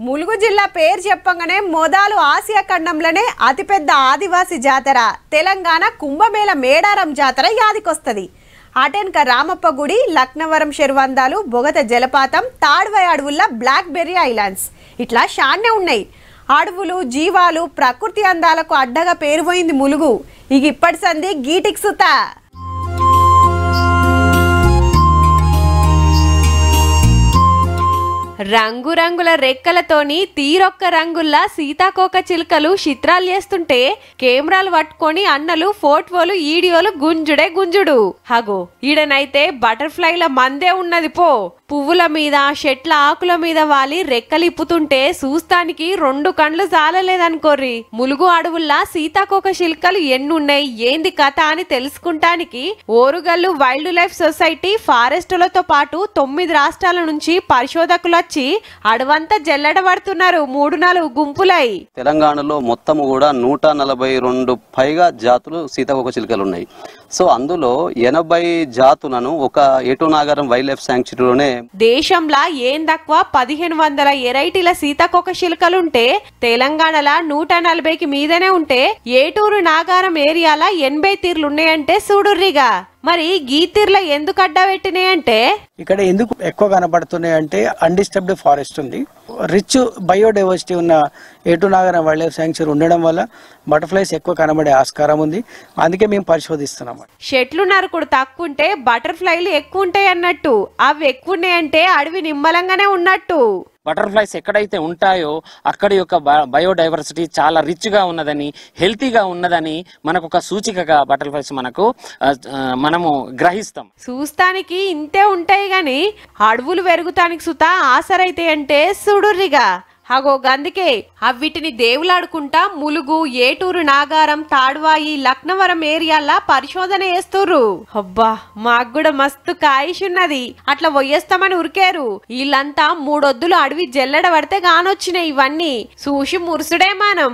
ములుగు జిల్లా పేరు చెప్పగానే మొదలు ఆసియా ఖండంలోనే అతిపెద్ద ఆదివాసీ జాతర తెలంగాణ కుంభమేళ మేడారం జాతర యాదికొస్తది. అటెన్క రామప్ప గుడి, లక్నవరం శర్వందాలు, బొగత జలపాతం, తాడ్వాయి అడవుల్లో బ్లాక్ బెర్రీ ఐలాండ్స్ ఇట్లా షాన్నే ఉన్నాయి. అడవులు, జీవాలు, ప్రకృతి అందాలకు అడ్డగా పేరుపోయింది ములుగు. ఇక ఇప్పటి సంది గీటికి సుత. రంగురంగుల రెక్కలతోని తీరొక్క రంగుల్లా సీతాకోక చిలుకలు చిత్రాలు చేస్తుంటే కెమెరాలు పట్టుకొని అన్నలు ఫోటోలు వీడియోలు గుంజుడే గుంజుడు. హగో ఈడనైతే బటర్ఫ్లైల మందే ఉన్నది పో. పువ్వుల మీద, చెట్ల ఆకుల మీద వాలి రెక్కలిప్పుతుంటే చూస్తానికి 2 కండ్లు చాలలేదనుకోర్రి. ములుగు అడవుల్లా సీతాకోక చిలుకలు ఎన్నున్నాయి, ఏంది కథ అని తెలుసుకుంటానికి ఓరుగల్లు వైల్డ్ లైఫ్ సొసైటీ ఫారెస్టులతో పాటు 9 రాష్ట్రాల నుంచి పరిశోధకులు వచ్చి అడవంతా జల్లెడబడుతున్నారు 3-4 గుంపులై. తెలంగాణలో మొత్తం కూడా 142 పైగా జాతులు సీతాకోక చిలుకలు ఉన్నాయి. సో అందులో 80 జాతులను ఒక ఏటూ నాగారం వైల్డ్ లైఫ్ శాంక్చురీలోనే దేశంలో ఏం తక్కువ 1500 ఎరైటీల సీతాకోక చిలుకలుంటే తెలంగాణలో 140కి మీదనే ఉంటే ఏటూరు నాగారం ఏరియాలో 80 తీర్లున్నాయంటే చూడుర్రిగా. మరి గీ తీర్ల ఎందుకు అడ్డబెట్టినాయంటే ఇక్కడ ఎందుకు ఎక్కువ కనబడుతున్నాయంటే అన్డిస్టర్బ్డ్ ఫారెస్ట్ ఉంది, రిచ్ బయోడైవర్సిటీ ఉన్న ఏటూ నాగారం వైల్డ్ లైఫ్ శాంక్చురీ ఉండడం వల్ల బటర్ఫ్లైస్ ఎక్కువ కనబడే ఆస్కారం ఉంది. అందుకే మేము పరిశోధిస్తున్నాం. చెట్లు నరుకుడు తక్కువ ఉంటే బటర్ఫ్లైలు ఎక్కువ ఉంటాయి అన్నట్టు. అవి ఎక్కువ ఉన్నాయంటే అడవి నిమ్మలంగానే ఉన్నట్టు. బటర్ఫ్లైస్ ఎక్కడైతే ఉంటాయో అక్కడి యొక్క బయోడైవర్సిటీ చాలా రిచ్ గా ఉన్నదని, హెల్తీగా ఉన్నదని మనకు ఒక సూచికగా బటర్ఫ్లైస్ మనము గ్రహిస్తాం. చూస్తానికి ఇంతే ఉంటాయి గాని అడవులు పెరుగుతానికి సుతా ఆసరైతే అంటే సుడుర్రిగా. అగో గందుకే అవిటిని దేవులాడుకుంటా ములుగు, ఏటూరు నాగారం, తాడ్వాయి, లక్నవరం ఏరియాలా పరిశోధన చేస్తుర్రు. అబ్బా మాకు కూడా మస్తు కాయిషున్నది, అట్లా పోయేస్తామని ఉరికేరు. వీళ్ళంతా 3 వద్దులు అడవి జల్లెడ పడితే గానొచ్చినాయి. ఇవన్నీ చూసి మురుసుడే మనం.